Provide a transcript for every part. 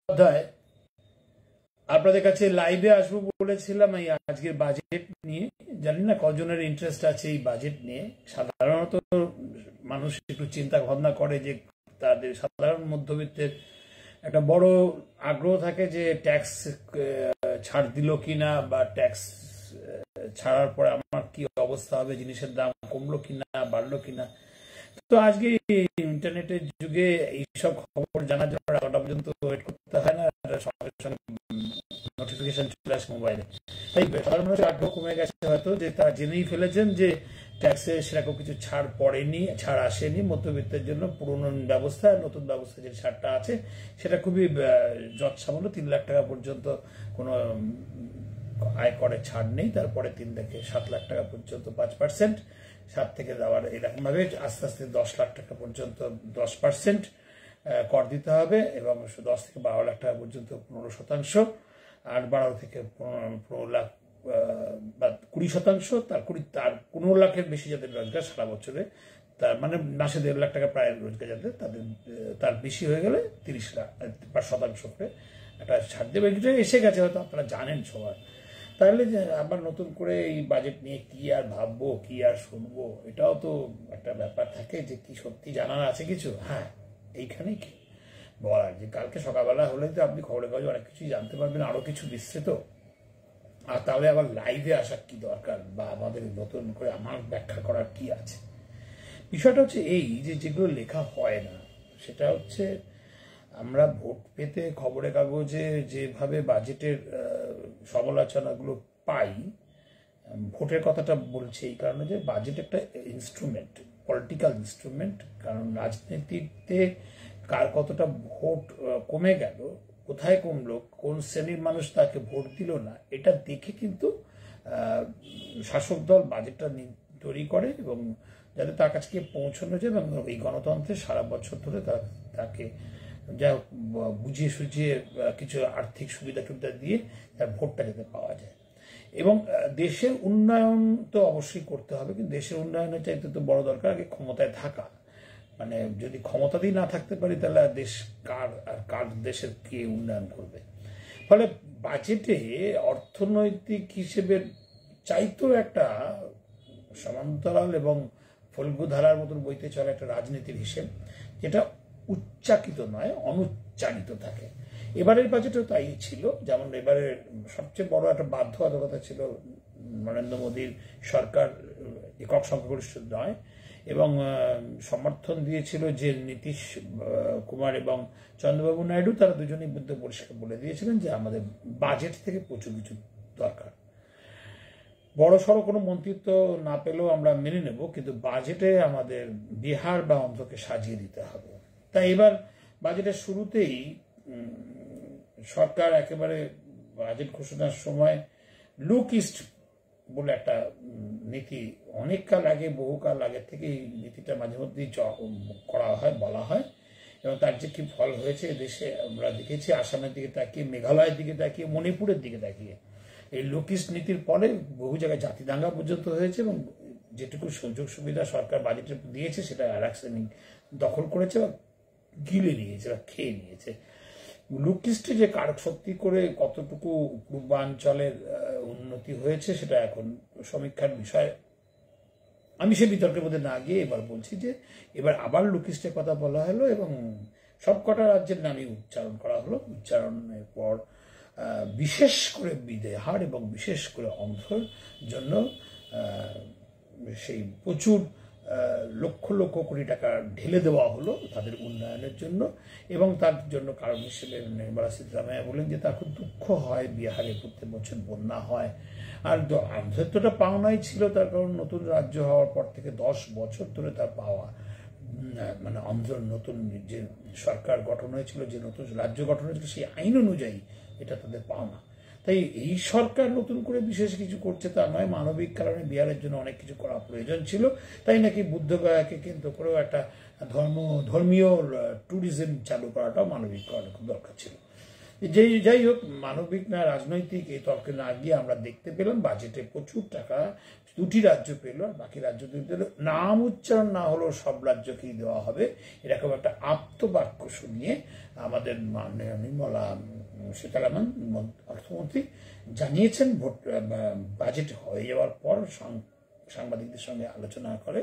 অধ্যায় আপনাদের কাছে লাইভে আসবো বলেছিলাম এই আজকের বাজেট নিয়ে। জানি না কজনের ইন্টারেস্ট আছে এই বাজেট নিয়ে। সাধারণত মানুষ একটু চিন্তা ভাবনা করে যে তাদের সাধারণ মধ্যবিত্তের একটা বড় আগ্রহ থাকে যে ট্যাক্স ছাড় দিল কিনা, বা ট্যাক্স ছাড়ার পরে আমার কি অবস্থা হবে, জিনিসের দাম কমলো কিনা বাড়লো কিনা। তো আজকে ইন্টারনেটের যুগে এইসব খবর জানার জন্য রাতটা পর্যন্ত ওয়েট করতে হয় না, সঙ্গে সঙ্গে নোটিফিকেশন চলে আসে মোবাইলে। তাই সাধারণ মানুষের আগ্রহ কমে গেছে হয়তো, যে তারা জেনেই ফেলেছেন যে ট্যাক্সে সেরকম কিছু ছাড় পড়েনি, ছাড় আসেনি মধ্যবিত্তের জন্য। পুরনো ব্যবস্থা নতুন ব্যবস্থা যে ছাড়টা আছে সেটা খুবই যৎসামান্য, 3 লাখ টাকা পর্যন্ত কোনো আয়করের ছাড় নেই। তারপরে 3 থেকে 7 লাখ টাকা পর্যন্ত 5%, 7 থেকে দেওয়ার এরকম ভাবে আস্তে আস্তে 10 লাখ টাকা পর্যন্ত 10% কর দিতে হবে, এবং 10 থেকে 12 লাখ টাকা পর্যন্ত 15%, আর 12 থেকে 15 লাখ বা 20%, তার 15 লাখের বেশি যাদের রোজগার সারা বছরে, তার মানে মাসে 1.5 লাখ টাকা প্রায় রোজগার যাদের, তার বেশি হয়ে গেলে 30% করে একটা ছাড় দেবে। এটা এসে গেছে, হয়তো আপনারা জানেন সবাই। তাহলে যে আবার নতুন করে এই বাজেট নিয়ে কি আর ভাববো, কি আর শুনবো, এটাও তো একটা ব্যাপার থাকে যে কি সত্যি জানার আছে কিছু। হ্যাঁ, এইখানেই কি বলার যে কালকে সকালবেলা হলে তো আপনি খবরের কাগজে অনেক কিছুই জানতে পারবেন, আরো কিছু বিস্তৃত। আর তাহলে আবার লাইভে আসার কি দরকার, বা আমাদের নতুন করে আমার ব্যাখ্যা করার কি আছে? বিষয়টা হচ্ছে এই যে যেগুলো লেখা হয় না, সেটা হচ্ছে আমরা ভোট পেতে খবরের কাগজে যেভাবে বাজেটের সমালোচনাগুলো পাই, ভোটের কথাটা বলছে এই কারণে যে বাজেট একটা ইনস্ট্রুমেন্ট, পলিটিক্যাল ইনস্ট্রুমেন্ট। কারণ রাজনীতিতে কার কতটা ভোট কমে গেল, কোথায় কমলো, কোন শ্রেণীর মানুষ তাকে ভোট দিল না, এটা দেখে কিন্তু শাসক দল বাজেটটা তৈরি করে, এবং যাতে তার কাছে পৌঁছানো যায়, এবং এই গণতন্ত্রে সারা বছর ধরে তাকে যা বুঝিয়ে সুঝিয়ে কিছু আর্থিক সুবিধা টুবিধা দিয়ে তার ভোটটা যাতে পাওয়া যায়। এবং দেশের উন্নয়ন তো অবশ্যই করতে হবে, কিন্তু দেশের উন্নয়নের চাইতে তো বড় দরকার আগে ক্ষমতায় থাকা। মানে যদি ক্ষমতাতেই না থাকতে পারি, তাহলে দেশ কার দেশের কে উন্নয়ন করবে? ফলে বাজেটে অর্থনৈতিক হিসেবে চাইতেও একটা সমান্তরাল এবং ফল্গু ধারার মতন বইতে চলে একটা রাজনীতির হিসেব, যেটা উচ্চাকিত নয়, অনুচ্চারিত থাকে। এবারের বাজেটও তাই ছিল। যেমন এবারে সবচেয়ে বড় একটা বাধ্যবাধকতা ছিল নরেন্দ্র মোদীর সরকার একক সংখ্যাগরিষ্ঠ নয়, এবং সমর্থন দিয়েছিল যে নীতিশ কুমার এবং চন্দ্রবাবু নাইডু, তারা দুজনেই বুদ্ধ পরিষ্কার বলে দিয়েছিলেন যে আমাদের বাজেট থেকে প্রচুর কিছু দরকার। বড় সড়ো কোনো মন্ত্রিত্ব না পেলেও আমরা মেনে নেব, কিন্তু বাজেটে আমাদের বিহার বা অন্ধ্রকে সাজিয়ে দিতে হবে। তাই এবার বাজেটের শুরুতেই সরকার একেবারে বাজেট ঘোষণার সময় লুক ইস্ট বলে একটা নীতি, অনেক কাল আগে, বহুকাল আগে থেকে এই নীতিটা মাঝে মধ্যেই করা হয়, বলা হয়, এবং তার যে কি ফল হয়েছে দেশে আমরা দেখেছি। আসামের দিকে তাকিয়ে, মেঘালয়ের দিকে তাকিয়ে, মণিপুরের দিকে তাকিয়ে এই লুক ইস্ট নীতির ফলে বহু জায়গায় জাতি দাঙ্গা পর্যন্ত হয়েছে, এবং যেটুকু সুযোগ সুবিধা সরকার বাজেটে দিয়েছে সেটা আর এক শ্রেণী দখল করেছে বা গিলে নিয়েছে বা খেয়ে নিয়েছে। লুক ইস্টে যে কারক শক্তি করে কতটুকু পূর্বাঞ্চলের উন্নতি হয়েছে সেটা এখন সমীক্ষার বিষয়। আমি সে বিতর্কের মধ্যে না গিয়ে এবার বলছি যে এবার আবার লুক ইস্টের কথা বলা হলো, এবং সবকটা রাজ্যের নামই উচ্চারণ করা হলো। উচ্চারণের পর বিশেষ করে বিহার এবং বিশেষ করে অন্ধ্রের জন্য সেই প্রচুর লক্ষ লক্ষ কোটি টাকা ঢেলে দেওয়া হলো তাদের উন্নয়নের জন্য। এবং তার জন্য কারণ হিসেবে নির্মলা সীতারামন বলেন যে তার খুব দুঃখ হয় বিহারে প্রত্যেক বছর বন্যা হয়। আর আন্ধ্রের তো পাওনাই ছিল, তার কারণ নতুন রাজ্য হওয়ার পর থেকে 10 বছর ধরে তার পাওয়া, মানে অন্ধ্র নতুন যে সরকার গঠন হয়েছিল, যে নতুন রাজ্য গঠন হয়েছিল, সেই আইন অনুযায়ী এটা তাদের পাওনা। তাই এই সরকার নতুন করে বিশেষ কিছু করছে তা নয়, মানবিক কারণে বিহারের জন্য অনেক কিছু করা প্রয়োজন ছিল। তাই নাকি বুদ্ধগয়াকে কেন্দ্র করেও একটা ধর্মীয় ট্যুরিজম চালু করাটাও মানবিক কারণে খুব দরকার ছিল। যাই হোক, মানবিক না রাজনৈতিক এই তর্কে না গিয়ে আমরা দেখতে পেলাম বাজেটে প্রচুর টাকা দুটি রাজ্য পেল, আর বাকি রাজ্য দুটি পেল। নাম উচ্চারণ না হলেও সব রাজ্যকেই দেওয়া হবে, এরকম একটা আপ্তবাক্য শুনিয়ে আমাদের মাননীয় নির্মলা সীতারামন অর্থমন্ত্রী জানিয়েছেন বাজেট হয়ে যাওয়ার পর সাংবাদিকদের সঙ্গে আলোচনা করে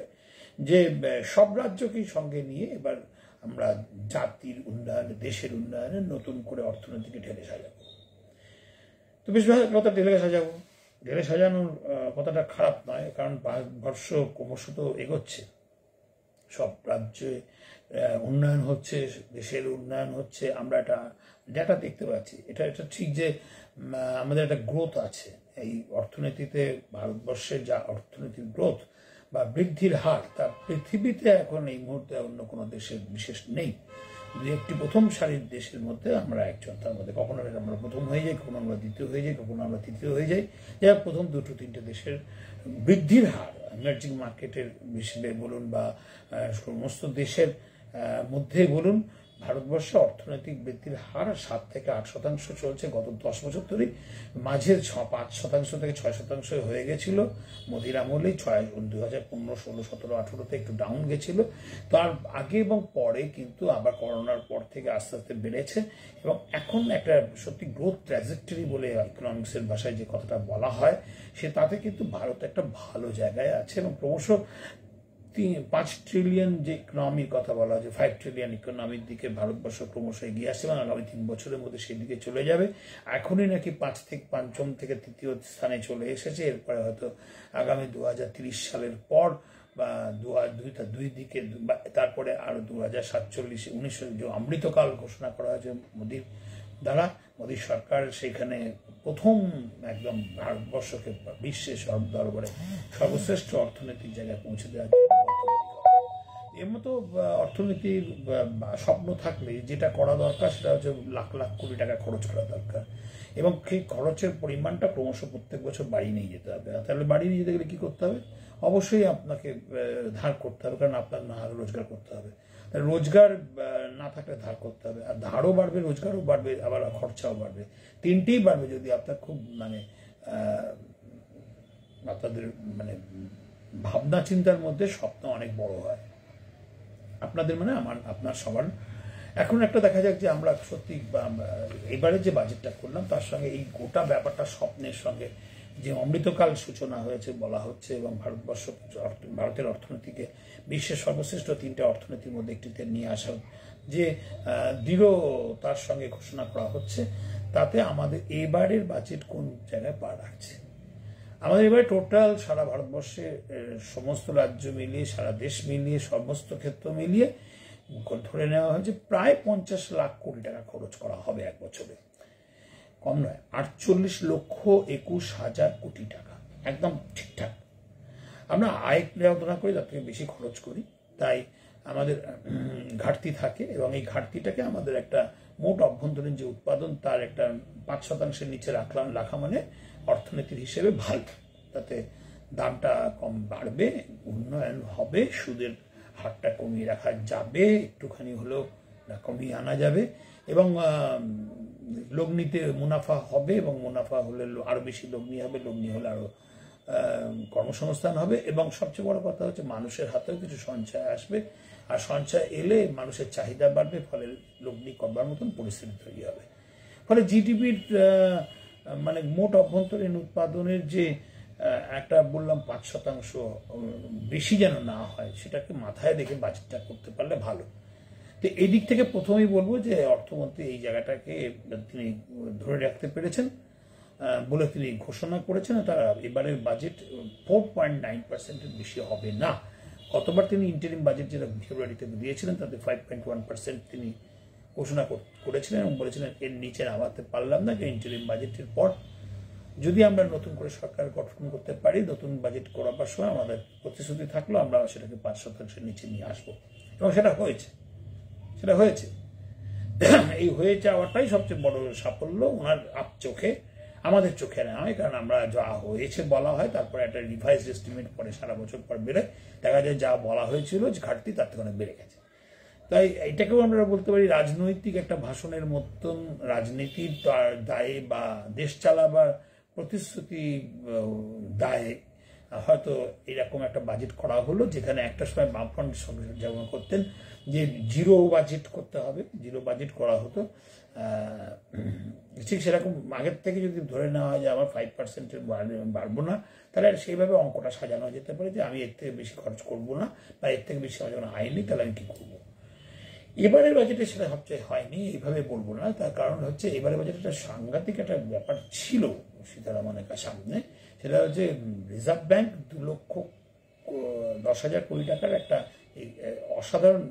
যে সব রাজ্যকেই সঙ্গে নিয়ে এবার আমরা জাতির উন্নয়নে, দেশের উন্নয়নে নতুন করে অর্থনীতিকে ঢেলে সাজাবো। তো বেশ কথা ঢেলে সাজানোর কথাটা খারাপ নয়, কারণ ভারতবর্ষ ক্রমশ তো এগোচ্ছে, সব রাজ্যে উন্নয়ন হচ্ছে, দেশের উন্নয়ন হচ্ছে, আমরা একটা ডেটা দেখতে পাচ্ছি। এটা ঠিক যে আমাদের একটা গ্রোথ আছে এই অর্থনীতিতে। ভারতবর্ষের যা অর্থনীতির গ্রোথ বা বৃদ্ধির হার, তা পৃথিবীতে এখন এই মুহূর্তে অন্য কোনো দেশের বিশেষ নেই। দু একটি প্রথম সারির দেশের মধ্যে আমরা একজন, তার মধ্যে কখনো আমরা প্রথম হয়ে যাই, কখনো আমরা দ্বিতীয় হয়ে যাই, কখনো আমরা তৃতীয় হয়ে যাই। যারা প্রথম দুটো তিনটে দেশের বৃদ্ধির হার ইমার্জিং মার্কেটের হিসেবে বলুন বা সমস্ত দেশের মধ্যে বলুন, ভারতবর্ষে অর্থনৈতিক বৃদ্ধির হার 7 থেকে 8% চলছে গত 10 বছর ধরেই। মাঝে 5% থেকে 6% হয়ে গেছিল মোদির আমলেই। 2015, 16, 17, 18-তে একটু ডাউন গেছিল। তার আগে এবং পরে কিন্তু আবার করোনার পর থেকে আস্তে আস্তে বেড়েছে, এবং এখন একটা সত্যি গ্রোথ ট্র্যাজেক্টরি বলে ইকোনমিক্সের ভাষায় যে কথাটা বলা হয়, সে তাতে কিন্তু ভারত একটা ভালো জায়গায় আছে, এবং ক্রমশ 5 ট্রিলিয়ন যে ইকোনমির কথা বলা হয়, 5 ট্রিলিয়ন ইকোনমির দিকে ভারতবর্ষ ক্রমশ এগিয়ে আসছে, এবং আগামী 3 বছরের মধ্যে সেই দিকে চলে যাবে। এখনই নাকি 5ম থেকে 3য় স্থানে চলে এসেছে। এরপরে হয়তো আগামী 2030 সালের পর বা দুই দিকে, তারপরে আরো 2047, 19 যে অমৃতকাল ঘোষণা করা হয়েছে মোদির দ্বারা, মোদী সরকার সেখানে প্রথম একদম ভারতবর্ষকে বিশ্বের দরবারে সর্বশ্রেষ্ঠ অর্থনৈতিক জায়গায় পৌঁছে দেওয়া। এর মতো অর্থনীতির স্বপ্ন থাকলে যেটা করা দরকার সেটা হচ্ছে লাখ লাখ কোটি টাকা খরচ করা দরকার, এবং সেই খরচের পরিমাণটা ক্রমশ প্রত্যেক বছর বাড়িয়ে নিয়ে যেতে হবে। তাহলে বাড়িয়ে নিয়ে যেতে গেলে কি করতে হবে? অবশ্যই আপনাকে ধার করতে হবে, কারণ আপনার না রোজগার করতে হবে। রোজগার না থাকলে ধার করতে হবে, আর ধারও বাড়বে, রোজগারও বাড়বে, আবার খরচাও বাড়বে, তিনটেই বাড়বে যদি আপনার খুব আপনাদের ভাবনা চিন্তার মধ্যে স্বপ্ন অনেক বড় হয়। আপনাদের আপনার সবার। এখন একটা দেখা যাক যে আমরা সত্যি এবারে যে বাজেটটা করলাম তার সঙ্গে এই গোটা ব্যাপারটা স্বপ্নের সঙ্গে যে অমৃতকাল সূচনা হয়েছে বলা হচ্ছে, এবং ভারতের অর্থনীতিকে বিশ্বের সর্বশ্রেষ্ঠ 3টে অর্থনীতির মধ্যে একটিতে নিয়ে আসার যে দৃঢ়তার সঙ্গে ঘোষণা করা হচ্ছে, তাতে আমাদের এবারের বাজেট কোন জায়গায় পা রাখছে। আমাদের এবারে টোটাল সারা ভারতবর্ষে সমস্ত রাজ্য মিলিয়ে, সারা দেশ মিলিয়ে, সমস্ত ক্ষেত্র মিলিয়ে ধরে নেওয়া হয়েছে প্রায় 50 লাখ কোটি টাকা খরচ করা হবে এক বছরে। কম নয়, 48,21,000 কোটি টাকা, একদম ঠিকঠাক। আমরা আয় ব্যবহার করি, তার থেকে বেশি খরচ করি, তাই আমাদের ঘাটতি থাকে, এবং এই ঘাটতিটাকে আমাদের একটা মোট অভ্যন্তরীণ যে উৎপাদন তার একটা 5%-এর নিচে রাখা মানে অর্থনীতির হিসেবে ভালো। তাতে দামটা কম বাড়বে, উন্নয়ন হবে, সুদের হারটা কমিয়ে রাখা যাবে, একটুখানি হলেও কমিয়ে আনা যাবে, এবং লগ্নিতে মুনাফা হবে, এবং মুনাফা হলে আরো বেশি লগ্নি হবে, লগ্নি হলে আরো কর্মসংস্থান হবে, এবং সবচেয়ে বড় কথা হচ্ছে মানুষের হাতেও কিছু সঞ্চয় আসবে, আর সঞ্চয় এলে মানুষের চাহিদা বাড়বে, ফলে লগ্নি করবার মতন পরিস্থিতি তৈরি হবে। ফলে জিডিপির মোট অভ্যন্তরীণ উৎপাদনের যে একটা বললাম 5% বেশি যেন না হয়, সেটাকে মাথায় রেখে বাজেটটা করতে পারলে ভালো। তো এই দিক থেকে প্রথমেই বলবো যে অর্থমন্ত্রী এই জায়গাটাকে তিনি ধরে রাখতে পেরেছেন বলে তিনি ঘোষণা করেছেন। তারা এবারের বাজেট 4.9%-এর বেশি হবে না। গতবার তিনি ইন্টারিম বাজেট যেটা ফেব্রুয়ারিতে দিয়েছিলেন তাতে 5.1% তিনি ঘোষণা করেছিলেন, এবং বলেছিলেন এর নিচে নামাতে পারলাম না, যে ইন্টারিম বাজেটের পর যদি আমরা নতুন করে সরকার গঠন করতে পারি, নতুন বাজেট করাবার সময় আমাদের প্রতিশ্রুতি থাকলো আমরা সেটাকে 5%-এর নিচে নিয়ে আসবো, এবং সেটা হয়েছে। এই হয়ে যাওয়াটাই সবচেয়ে বড় সাফল্য ওনার চোখে, আমাদের চোখে নয়, কারণ আমরা যা হয়েছে বলা হয়, তারপরে একটা রিভাইজড এস্টিমেট পরে সারা বছর পর বেড়ে দেখা যায় যা বলা হয়েছিল যে ঘাটতি তার থেকে অনেক বেড়ে গেছে। তাই এটাকেও আমরা বলতে পারি রাজনৈতিক একটা ভাষণের মতন, রাজনীতির দায়ে বা দেশ চালাবার প্রতিশ্রুতি দায়ে হয়তো এরকম একটা বাজেট করা হলো, যেখানে একটা সময় বামফ্রন্ট যেমন করতেন যে জিরো বাজেট করতে হবে, জিরো বাজেট করা হতো। ঠিক সেরকম আগের থেকে যদি ধরে নেওয়া হয় যে আমার 5% বাড়বো না, তাহলে সেইভাবে অঙ্কটা সাজানো যেতে পারে যে আমি এর থেকে বেশি খরচ করবো না, বা এর থেকে বেশি আমার যখন আয় নেই তাহলে আমি কী করবো। এবারের বাজেটে সেটা সবচেয়ে হয়নি, এইভাবে বলবো না। তার কারণ হচ্ছে এবারের বাজেটে একটা সাংঘাতিক একটা ব্যাপার ছিল সীতারামনের সামনে, সেটা হচ্ছে রিজার্ভ ব্যাংক 2,10,000 কোটি টাকার একটা অসাধারণ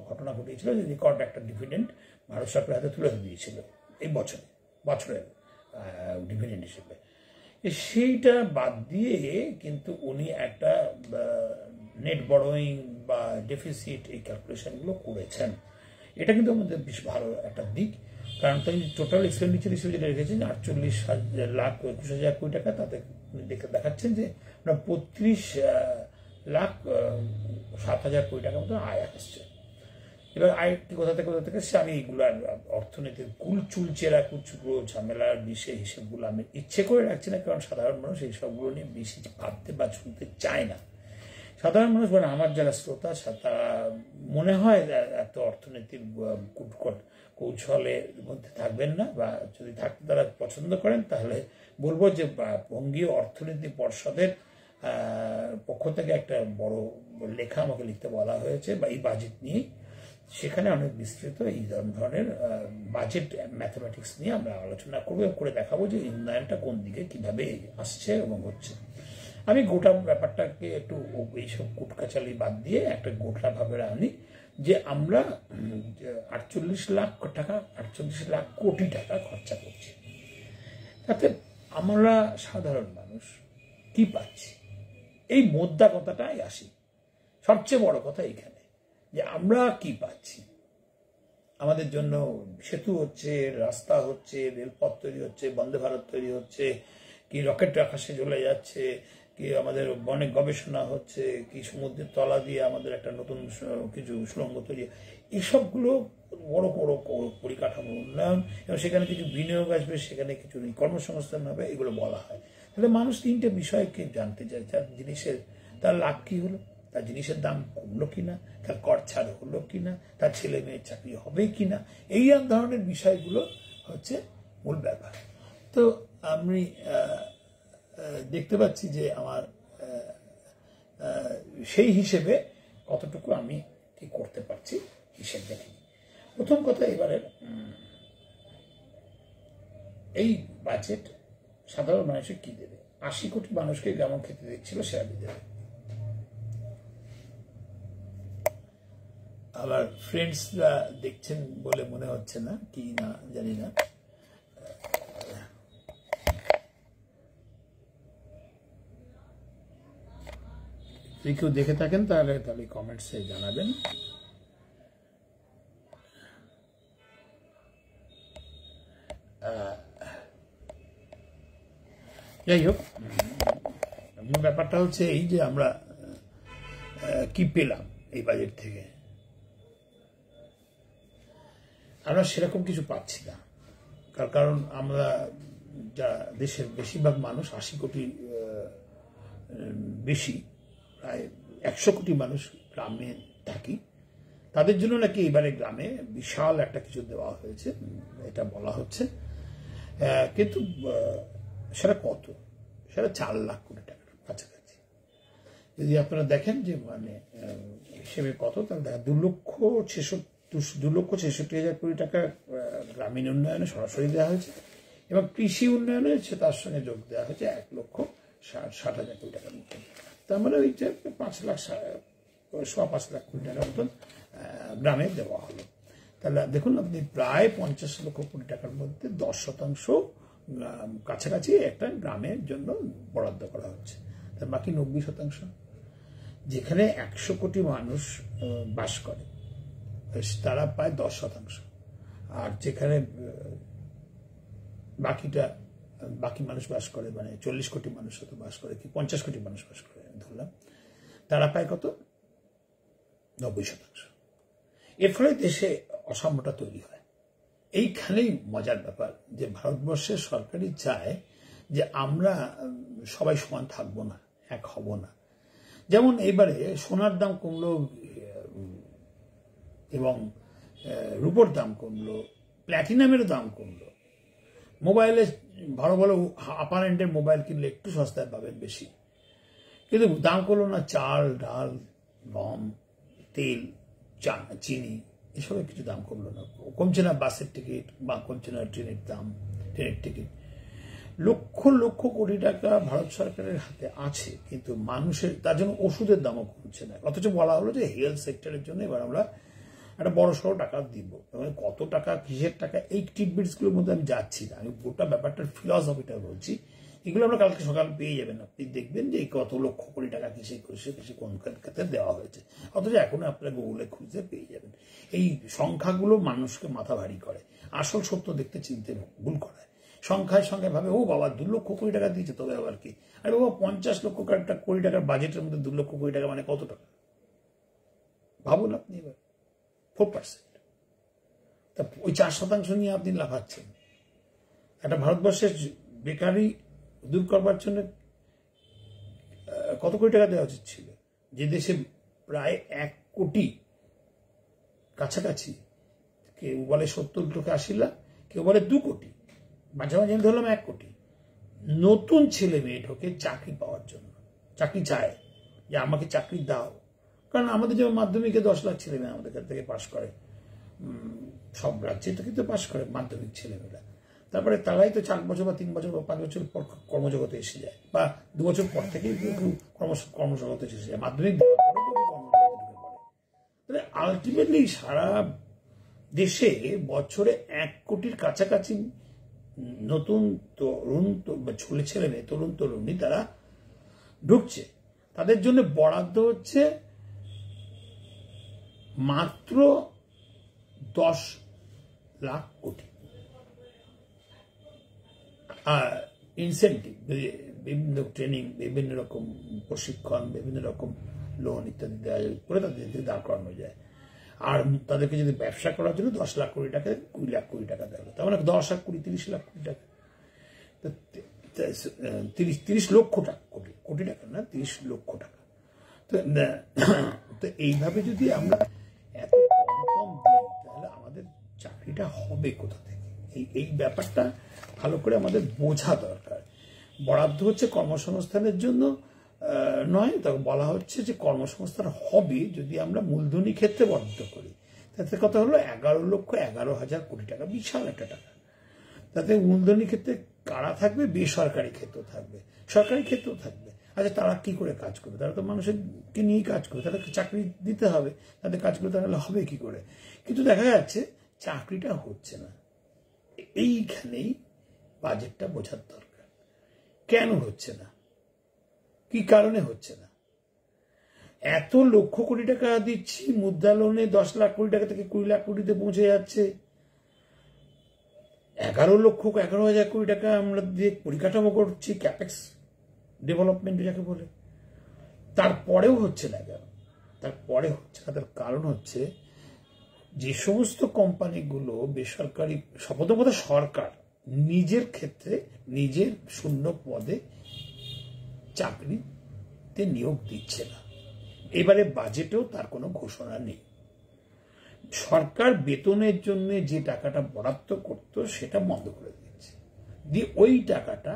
ঘটনা ঘটিয়েছিল, যে রেকর্ড একটা ডিভিডেন্ড ভারত সরকারের হাতে তুলে দিয়েছিল এই বছরের ডিভিডেন্ড হিসেবে। সেইটা বাদ দিয়ে কিন্তু উনি একটা নেট বড়োয়িং বা ডেফিসিট এই ক্যালকুলেশনগুলো করেছেন। এটা কিন্তু আমাদের বেশ ভালো একটা দিক, কারণ তাই টোটাল এক্সপেন্ডিচার হিসেবে যেটা রেখেছেন 48,21,000 কোটি টাকা, তাতে দেখাচ্ছেন যে 32,07,000 কোটি টাকার মতো আয় আসছে। এবার আয় কোথা থেকে সে আমি এইগুলার অর্থনীতির চুলচেরা কুচুকো ঝামেলার বিষয় হিসেবগুলো আমি ইচ্ছে করে রাখছি না, কারণ সাধারণ মানুষ এই সবগুলো নিয়ে বেশি ভাবতে বা শুনতে চায় না। সাধারণ মানুষ মানে আমার যারা শ্রোতা, তারা মনে হয় এত অর্থনীতির কৌশলের মধ্যে থাকবেন না, বা যদি থাকতে তারা পছন্দ করেন, তাহলে বলবো যে বঙ্গীয় অর্থনীতি পর্ষদের পক্ষ থেকে একটা বড় লেখা আমাকে লিখতে বলা হয়েছে, বা এই বাজেট নিয়ে, সেখানে অনেক বিস্তৃত এই ধরনের বাজেট ম্যাথমেটিক্স নিয়ে আমরা আলোচনা করবো, করে দেখাবো যে উন্নয়নটা কোন দিকে কিভাবে আসছে এবং হচ্ছে। আমি গোটা ব্যাপারটাকে একটু এইসব কুটকাচালি বাদ দিয়ে একটা গোটাভাবে আনি, যে আমরা 48 লাখ কোটি টাকা খরচা করছি। তাতে আমরা সাধারণ মানুষ কি পাচ্ছি, এই মোদ্দা কথাটাই আসি। সবচেয়ে বড় কথা এইখানে যে আমরা কি পাচ্ছি। আমাদের জন্য সেতু হচ্ছে, রাস্তা হচ্ছে, রেলপথ তৈরি হচ্ছে, বন্দে ভারত তৈরি হচ্ছে, কি রকেট আকাশে চলে যাচ্ছে, কি আমাদের অনেক গবেষণা হচ্ছে, কি সমুদ্রের তলা দিয়ে আমাদের একটা নতুন কিছু সুড়ঙ্গ তৈরি, এইসবগুলো বড় বড় পরিকাঠামো উন্নয়ন, এবং সেখানে কিছু বিনিয়োগ আসবে, সেখানে কিছু কর্মসংস্থান হবে, এগুলো বলা হয়। তাহলে মানুষ তিনটে বিষয়কে জানতে চায়, তার লাভ কি হলো, তার জিনিসের দাম কমলো কিনা, তার কর ছাড় হলো কিনা, তার ছেলে মেয়ের চাকরি হবে কিনা, এই ধরনের বিষয়গুলো হচ্ছে মূল ব্যাপার। তো আমি দেখতে পাচ্ছি যে আমার সেই হিসেবে কতটুকু আমি কি করতে পারছি হিসেব দেখি। প্রথম কথা, এবারে এই বাজেট সাধারণ মানুষকে কি দেবে? 80 কোটি মানুষকে যেমন খেতে দিচ্ছিল সেটা দেবে। আবার ফ্রেন্ডসরা দেখছেন বলে মনে হচ্ছে না, কি না জানি না। যদি কেউ দেখে থাকেন তাহলে কমেন্টসে জানাবেন। যাই হোক, ব্যাপারটা হচ্ছে এই যে আমরা কি পেলাম এই বাজেট থেকে। আমরা সেরকম কিছু পাচ্ছি না, কারণ আমরা যা দেশের বেশিরভাগ মানুষ, 80 কোটি বেশি, প্রায় 100 কোটি মানুষ গ্রামে থাকি। তাদের জন্য নাকি এবারে গ্রামে বিশাল একটা কিছু দেওয়া হয়েছে, এটা বলা হচ্ছে। কিন্তু সেটা কত? সেটা 4 লাখ কোটি টাকার কাছাকাছি। যদি আপনারা দেখেন যে মানে হিসেবে কত, তাহলে দেখা 2,66,000 কোটি টাকা গ্রামীণ উন্নয়নে সরাসরি দেওয়া হয়েছে, এবং কৃষি উন্নয়নে তার সঙ্গে যোগ দেওয়া হয়েছে 1,60,000 কোটি টাকার মতন। তার মানে ওই যে 5 লাখ 5.25 লাখ কোটি টাকার মতন গ্রামে দেওয়া হলো। তাহলে দেখুন আপনি, প্রায় 50 লক্ষ কোটি টাকার মধ্যে 10% কাছাকাছি একটা গ্রামের জন্য বরাদ্দ করা হচ্ছে। তার বাকি 90%, যেখানে 100 কোটি মানুষ বাস করে, তারা পায় 10%। আর যেখানে বাকি মানুষ বাস করে, মানে 40 কোটি মানুষ হয়তো বাস করে, কি 50 কোটি মানুষ বাস করে ধরলাম, তারা পায় কত? 90%। এর ফলে দেশে অসাম্যটা তৈরি হয়। এইখানেই মজার ব্যাপার, যে ভারতবর্ষের সরকারই চায় যে আমরা সবাই সমান থাকবো না, এক হব না। যেমন এবারে সোনার দাম কমলো এবং রূপোর দাম কমলো, প্ল্যাটিনামের দাম কমলো, মোবাইলে ভালো ভালো আপার এন্ডের মোবাইল কিনলে একটু সস্তায় পাবেন বেশি, কিন্তু দাম কমলো না চাল, ডাল, গম, তেল, চিনি, এসবের কিছু দাম কমলো না। কমছে না বাসের টিকিট বা কমছে না ট্রেনের দাম, ট্রেনের টিকিট। লক্ষ লক্ষ কোটি টাকা ভারত সরকারের হাতে আছে, কিন্তু মানুষের তার জন্য ওষুধের দামও কমছে না। অথচ বলা হলো যে হেলথ সেক্টরের জন্য এবার আমরা একটা বড় সড়ো টাকা দিব। কত টাকা, কিসের টাকা, এই টিটবিটস গুলোর মধ্যে আমি যাচ্ছি না। আমি গোটা ব্যাপারটার ফিলসফিটা বলছি। এগুলো আমরা কালকে সকালে পেয়ে যাবেন, আপনি দেখবেন যে কত লক্ষ কোটি টাকা কিসে কোন খাতে দেওয়া হয়েছে। অথচ এখন আপনারা গুগলে খুঁজে পেয়ে যাবেন। এই সংখ্যাগুলো মানুষকে মাথা ভারী করে, আসল সত্য দেখতে চিনতে ভুল করায়। সংখ্যায় সঙ্গে ভাবে ও বাবা 2 লক্ষ কোটি টাকা দিয়েছে, তবে আবার কি, আরে বাবা 50 লক্ষ কোটি টাকার বাজেটের মধ্যে 2 লক্ষ কোটি টাকা মানে কত টাকা ভাবুন আপনি। এবার 4%, তা ওই 4% নিয়ে আপনি লাফাচ্ছেন। একটা ভারতবর্ষের বেকারি দূর করবার জন্য কত কোটি টাকা দেওয়া উচিত ছিল, যে দেশে প্রায় 1 কোটি কাছাকাছি, কেউ বলে 70 থেকে 80 লাখ, কেউ বলে 2 কোটি, মাঝামাঝি ধরলাম 1 কোটি নতুন ছেলে মেয়ে ঢোকে চাকরি পাওয়ার জন্য, চাকরি চায় যে আমাকে চাকরি দাও। কারণ আমাদের যেমন মাধ্যমিকে 10 লাখ ছেলে মেয়ে আমাদের কাছ থেকে পাশ করে, সব রাজ্যে তো কিন্তু পাশ করে মাধ্যমিক ছেলেমেয়েরা। তারপরে তারাই তো 4 বছর বা 3 বছর বা 5 বছর পর কর্মজগতে এসে যায়, বা 2 বছর পর থেকেই কর্মজগতে এসে যায়, মাধ্যমিক দেওয়ার পরে কর্মজগতে ঢুকে পড়ে। তাহলে আলটিমেটলি সারা দেশে বছরে 1 কোটির কাছাকাছি নতুন তরুণ ছেলে মেয়ে, তরুণ তরুণী তারা ঢুকছে। তাদের জন্য বরাদ্দ হচ্ছে মাত্র 10 লাখ কোটি। ইনসেন্টিভ, বিভিন্ন ট্রেনিং, বিভিন্ন রকম প্রশিক্ষণ, বিভিন্ন রকম লোন ইত্যাদি দেওয়া করে তাদেরকে দাঁড় করানো যায়। আর তাদেরকে যদি ব্যবসা করার জন্য 10 লাখ কোটি টাকা, 20 লাখ কোটি টাকা দেওয়া হবে, তার মানে 10 লাখ কোটি, 30 লাখ কোটি টাকা, 30 লক্ষ টাকা, কোটি টাকা না, 30 লক্ষ টাকা। তো এইভাবে যদি আমরা এত কম কম দিই, তাহলে আমাদের চাকরিটা হবে কোথা থেকে? এই ব্যাপারটা ভালো করে আমাদের বোঝা দরকার। বরাদ্দ হচ্ছে কর্মসংস্থানের জন্য নয়, তবে বলা হচ্ছে যে কর্মসংস্থান হবে যদি আমরা মূলধনী ক্ষেত্রে বরাদ্দ করি। তাতে কথা হলো 11,11,000 কোটি টাকা, বিশাল একটা টাকা। তাতে মূলধনী ক্ষেত্রে কারা থাকবে? বেসরকারি ক্ষেত্র থাকবে, সরকারি ক্ষেত্রেও থাকবে। আচ্ছা, তারা কি করে কাজ করবে? তারা তো মানুষকে নিয়েই কাজ করবে, তাদেরকে চাকরি দিতে হবে, তাদের কাজ করতে হলে হবে কি করে? কিন্তু দেখা যাচ্ছে চাকরিটা হচ্ছে না। এইখানেই বাজেটটা বোঝার দরকার, কেন হচ্ছে না, কি কারণে হচ্ছে না। এত লক্ষ কোটি টাকা দিচ্ছি মুদ্রা লোনে, 10 লাখ কোটি টাকা থেকে 20 লাখ কোটিতে পৌঁছে যাচ্ছে। 11,00,000 কোটি টাকা আমরা দিয়ে পরিকাঠামো করছি, ক্যাপেক্স ডেভেলপমেন্ট যাকে বলে, তারপরেও হচ্ছে না। কেন তারপরে হচ্ছে না? তার কারণ হচ্ছে যে সমস্ত কোম্পানিগুলো বেসরকারি, প্রথমত সরকার নিজের ক্ষেত্রে নিজের শূন্য পদে চাকরিতে নিয়োগ দিচ্ছে না। এবারে বাজেটেও তার কোনো ঘোষণা নেই। সরকার বেতনের জন্য যে টাকাটা বরাদ্দ করত সেটা বন্ধ করে দিচ্ছে, দিয়ে ওই টাকাটা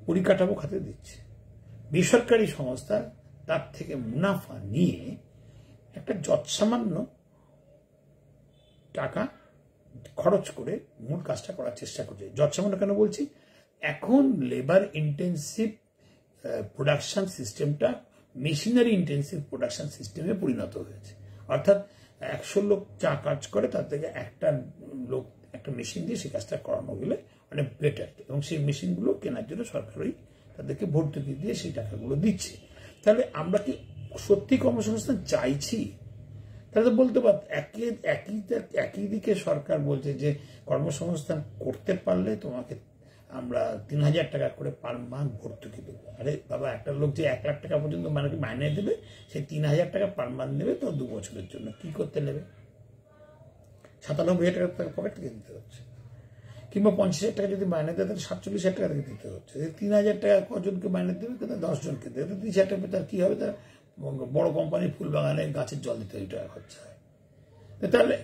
পরিকাঠামো খাতে দিচ্ছে। বেসরকারি সংস্থা তার থেকে মুনাফা নিয়ে একটা যৎসামান্য টাকা খরচ করে মূল কাজটা করার চেষ্টা করছে। যৎসামান্য কেন বলছি? এখন লেবার ইন্টেন্সিভ প্রোডাকশন সিস্টেমটা মেশিনারি ইন্টেন্সিভ প্রোডাকশন সিস্টেমে পরিণত হয়েছে। অর্থাৎ 100 লোক যা কাজ করে তার থেকে একটা মেশিন দিয়ে সেই কাজটা করানো গেলে অনেক বেটার, এবং সেই মেশিনগুলো কেনার জন্য সরকারই তাদেরকে ভর্তুকি দিয়ে সেই টাকাগুলো দিচ্ছে। তাহলে আমরা কি সত্যি কর্মসংস্থান চাইছি? তাহলে তো বলতে পার একই দিকে সরকার বলছে যে কর্মসংস্থান করতে পারলে তোমাকে আমরা 3,000 টাকা করে পার মান্থ ভর্তুকি দেবো। আরে বাবা, একটা লোক যে 1 লাখ টাকা পর্যন্ত মাইনে দেবে, সেই 3,000 টাকা পার মান্থ নেবে, তো 2 বছরের জন্য কি করতে নেবে? 97,000 টাকা তার পকেট থেকে দিতে হচ্ছে। কিংবা 50,000 টাকা যদি মাইনে দেয় তাহলে 47,000 টাকা থেকে দিতে হচ্ছে। 3,000 টাকা কজনকে মাইনে দেবে, 10 জনকে দেবে, 30,000 টাকা তার কি হবে? তার বড় কোম্পানির ফুল বাগানে গাছের জল দিতে ওই টাকা খরচা হয়। তাহলে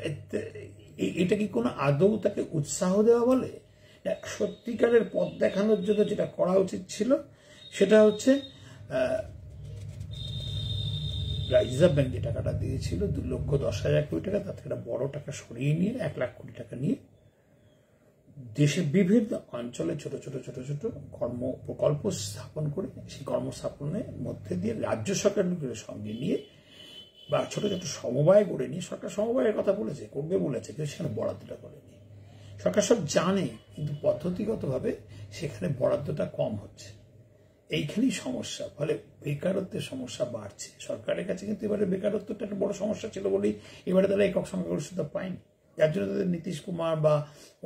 এটা কি কোনো আদৌ তাকে উৎসাহ দেওয়া বলে? সত্যিকারের পথ দেখানোর জন্য যেটা করা উচিত ছিল সেটা হচ্ছে রিজার্ভ ব্যাংক যে টাকাটা দিয়েছিল 2,10,000 কোটি টাকা, তার থেকে একটা বড় টাকা সরিয়ে নিয়ে 1 লাখ কোটি টাকা নিয়ে দেশের বিভিন্ন অঞ্চলে ছোট ছোট ছোট ছোট কর্ম প্রকল্প স্থাপন করে সেই কর্মস্থাপনের মধ্যে দিয়ে রাজ্য সরকারগুলোর সঙ্গে নিয়ে বা ছোট ছোট সমবায় গড়ে নিয়ে, সরকার সমবায়ের কথা বলেছে, করবে বলেছে, কিন্তু সেখানে বরাদ্দটা করেনি। সরকার সব জানে, কিন্তু পদ্ধতিগতভাবে সেখানে বরাদ্দটা কম হচ্ছে। এইখানেই সমস্যা, ফলে বেকারত্বের সমস্যা বাড়ছে। সরকারের কাছে কিন্তু এবারে বেকারত্বটা একটা বড় সমস্যা ছিল বলেই এবারে তারা একক সংখ্যাগরিষ্ঠতা পায়নি, যার জন্য তাদের নীতিশ কুমার বা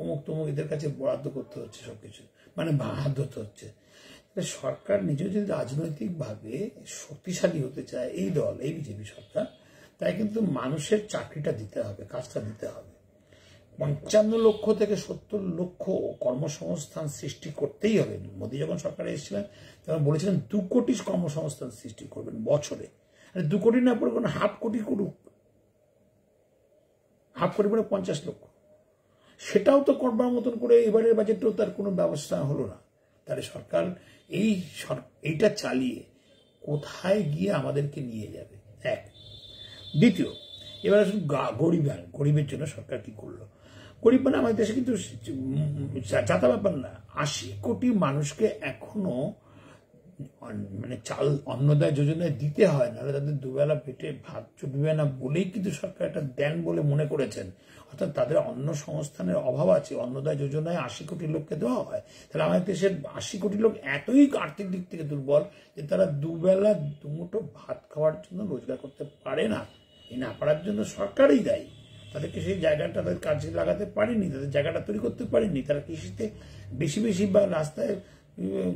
অমুক তমুক এদের কাছে বরাদ্দ করতে হচ্ছে সবকিছু, মানে হাত ধরতে হচ্ছে। সরকার নিজেও যদি রাজনৈতিকভাবে শক্তিশালী হতে চায়, এই দল, এই বিজেপি সরকার, তাই কিন্তু মানুষের চাকরিটা দিতে হবে, কাজটা দিতে হবে। 55 লক্ষ থেকে 70 লক্ষ কর্মসংস্থান সৃষ্টি করতেই হবে। মোদী যখন সরকারে এসেছিলেন তখন বলেছিলেন 2 কোটি কর্মসংস্থান সৃষ্টি করবেন বছরে। 2 কোটি না পড়ে কোনো 0.5 কোটি করুক, 0.5 কোটি পরে 50 লক্ষ, সেটাও তো করবার মতন করে এবারের বাজেটেও তার কোনো ব্যবস্থা হলো না। তাহলে সরকার এইটা চালিয়ে কোথায় গিয়ে আমাদেরকে নিয়ে যাবে? এক। দ্বিতীয়, এবার আসুন গরিবের জন্য সরকার কি করলো। গরিব মানে আমাদের দেশে কিন্তু যাতা ব্যাপার না, 80 কোটি মানুষকে এখনো মানে চাল অন্নদায় যোজনায় দিতে হয়, নাহলে তাদের দুবেলা পেটে ভাত চুটবে না বলেই কিন্তু সরকার এটা দেন বলে মনে করেছেন। অর্থাৎ তাদের অন্ন সংস্থানের অভাব আছে, অন্নদায় যোজনায় 80 কোটি লোককে দেওয়া হয়। তাহলে আমাদের দেশের 80 কোটি লোক এতই আর্থিক দিক থেকে দুর্বল যে তারা দুবেলা দুমুঠো ভাত খাওয়ার জন্য রোজগার করতে পারে না। এই না পারার জন্য সরকারই দায়ী। তাদেরকে সেই জায়গাটা তাদের কাজে লাগাতে পারেনি, তাদের জায়গাটা তৈরি করতে পারেনি। তারা কৃষিতে বেশি বেশি বা রাস্তায়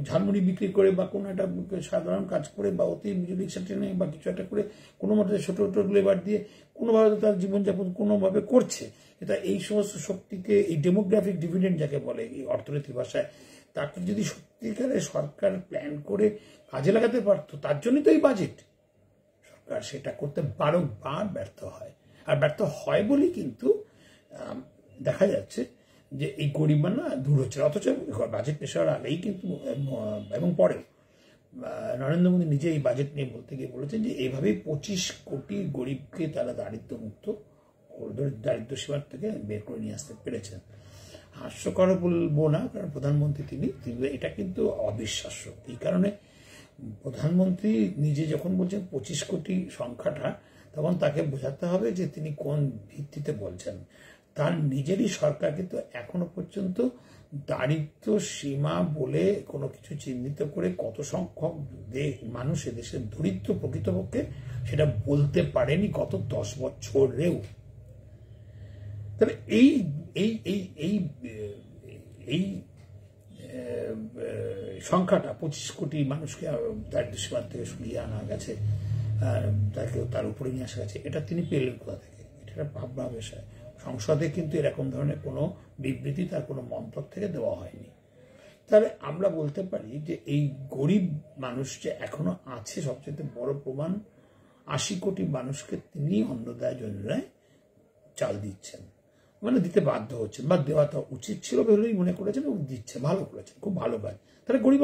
ঝালমুড়ি বিক্রি করে বা কোনো একটা সাধারণ কাজ করে বা অতি রিক্সা ট্রেনে বা কিছু একটা করে কোনো মতে ছোট ছোট লেবার দিয়ে কোনোভাবে তার জীবনযাপন কোনোভাবে করছে। এটা এই সমস্ত শক্তিকে, এই ডেমোগ্রাফিক ডিভিডেন্ড যাকে বলে এই অর্থনীতির ভাষায়, তাকে যদি সত্যিকারের সরকার প্ল্যান করে কাজে লাগাতে পারতো, তার জন্যই তো এই বাজেট। সরকার সেটা করতে বারবার ব্যর্থ হয়, আর ব্যর্থ হয় বলেই কিন্তু দেখা যাচ্ছে যে এই গরিবানা দূর হচ্ছে। অথচ বাজেট পেশ হওয়ার আগেই কিন্তু এবং পরেও নরেন্দ্র মোদী নিজে এই বাজেট নিয়ে বলতে গিয়ে বলেছেন যে এইভাবেই 25 কোটি গরিবকে তারা দারিদ্র্যমুক্ত, দারিদ্র্য সীমার থেকে বের করে নিয়ে আসতে পেরেছেন। হাস্যকর বলবো না, কারণ প্রধানমন্ত্রী তিনি, এটা কিন্তু অবিশ্বাস্য। এই কারণে প্রধানমন্ত্রী নিজে যখন বলছেন 25 কোটি সংখ্যাটা, তখন তাকে বোঝাতে হবে যে তিনি কোন ভিত্তিতে বলছেন। তার নিজেরই সরকার কিন্তু এখনো পর্যন্ত দারিদ্র সীমা বলে কোনো কিছু চিহ্নিত করে কত সংখ্যক মানুষ এদেশের দরিদ্র প্রকৃতপক্ষে সেটা বলতে পারেনি গত 10 বছরেও। তবে এই এই এই এই এই সংখ্যাটা 25 কোটি মানুষকে দারিদ্র সীমার থেকে সরিয়ে আনা গেছে, তাকে তার উপরে নিয়ে আসা গেছে, এটা তিনি পেলেন কোথা থেকে? এটা ভাবনা বিষয়। সংসদে কিন্তু এরকম ধরনের কোনো বিবৃতি, তার কোনো মন্তব্য থেকে দেওয়া হয়নি। তাহলে আমরা বলতে পারি যে এই গরিব মানুষ যে এখনো আছে, সবচেয়ে বড় প্রমাণ 80 কোটি মানুষকে তিনি অন্নদায় যোজনায় চাল দিচ্ছেন, মানে দিতে বাধ্য হচ্ছেন, বা দেওয়াটা উচিত ছিল বলেই মনে করেছেন এবং দিচ্ছে। ভালো করেছেন, খুব ভালো কাজ। তাহলে গরিব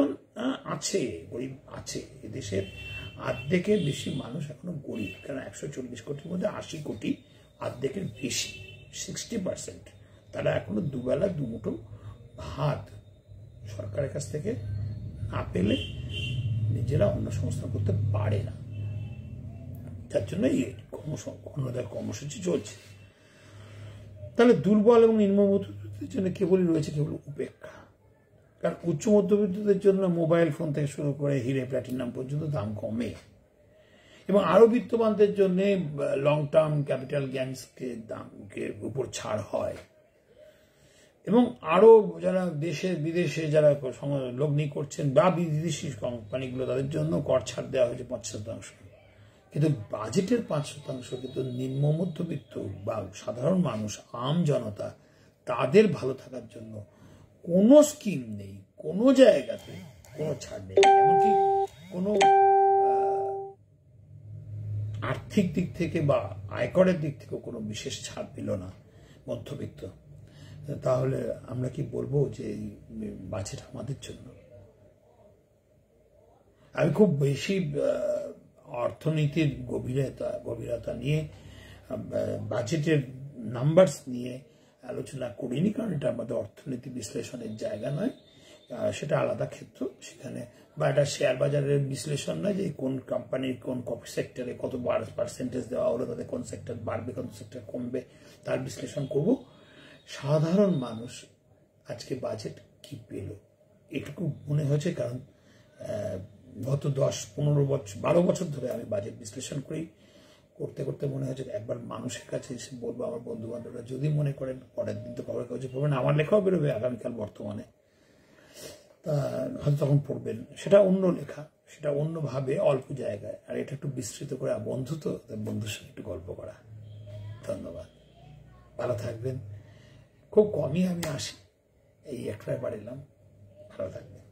আছে এদেশের অর্ধেকের বেশি মানুষ এখনো গরিব, কারণ 140 কোটির মধ্যে 80 কোটি, অর্ধেকের বেশি 60% তারা এখনো দুবেলা দুমুঠো ভাত সরকারের কাছ থেকে না পেলে নিজেরা অন্ন সংস্থান করতে পারে না। যার জন্য এই অন্নদায় কর্মসূচি চলছে। তাহলে দুর্বল এবং নিম্ন মধ্যবিত্তদের জন্য কেবলই রয়েছে কেবল উপেক্ষা। কারণ উচ্চ মধ্যবিত্তদের জন্য মোবাইল ফোন থেকে শুরু করে হিরে প্ল্যাটিনাম পর্যন্ত দাম কমে, এবং আরো বিত্তবানদের জন্য লং টার্ম ক্যাপিটাল গেইনসকে দামকে উপর ছাড় হয়, এবং আরো যারা দেশে বিদেশে যারা লগ্নি করছেন বা বিদেশি কোম্পানিগুলো, তাদের জন্য কর ছাড় দেওয়া হয়েছে 5%। কিন্তু বাজেটের 5% কিন্তু নিম্ন মধ্যবিত্ত বা সাধারণ মানুষ, আম জনতা, তাদের ভালো থাকার জন্য কোনো স্কিম নেই, কোনো জায়গাতে কোনো ছাড় নেই, এমনকি কোনো আর্থিক দিক থেকে বা আয়করের দিক থেকেও কোনো বিশেষ ছাড় দিল না মধ্যবিত্ত। তাহলে আমরা কি বলবো যে এই বাজেট আমাদের জন্য? আমি খুব বেশি অর্থনীতির গভীরতা নিয়ে বাজেটের নাম্বারস নিয়ে আলোচনা করিনি, কারণ এটা আমাদের অর্থনীতি বিশ্লেষণের জায়গা নয়, সেটা আলাদা ক্ষেত্র। সেখানে বা এটা শেয়ার বাজারের বিশ্লেষণ নয় যে কোন কোম্পানির কোন সেক্টরে কত পার্সেন্টেজ দেওয়া হলো, তাদের কোন সেক্টর বাড়বে কোন সেক্টর কমবে তার বিশ্লেষণ করব। সাধারণ মানুষ আজকে বাজেট কি পেল এটুকু মনে হয়েছে, কারণ গত 10-15 বছর 12 বছর ধরে আমি বাজেট বিশ্লেষণ করতে করতে মনে হয়েছে একবার মানুষের কাছে এসে বলবো, আমার বন্ধু বান্ধবরা যদি মনে করেন পরের দিন তো খবরের কাগজে পড়বেন, আমার লেখাও বেরোবে আগামীকাল বর্তমানে, তা হয়তো তখন পড়বেন, সেটা অন্য লেখা, সেটা অন্যভাবে অল্প জায়গায়, আর এটা একটু বিস্তৃত করে বন্ধু তো বন্ধুর সঙ্গে একটু গল্প করা। ধন্যবাদ, ভালো থাকবেন। খুব কমই আমি আসি, এই একটাই বার এলাম, ভালো থাকবেন।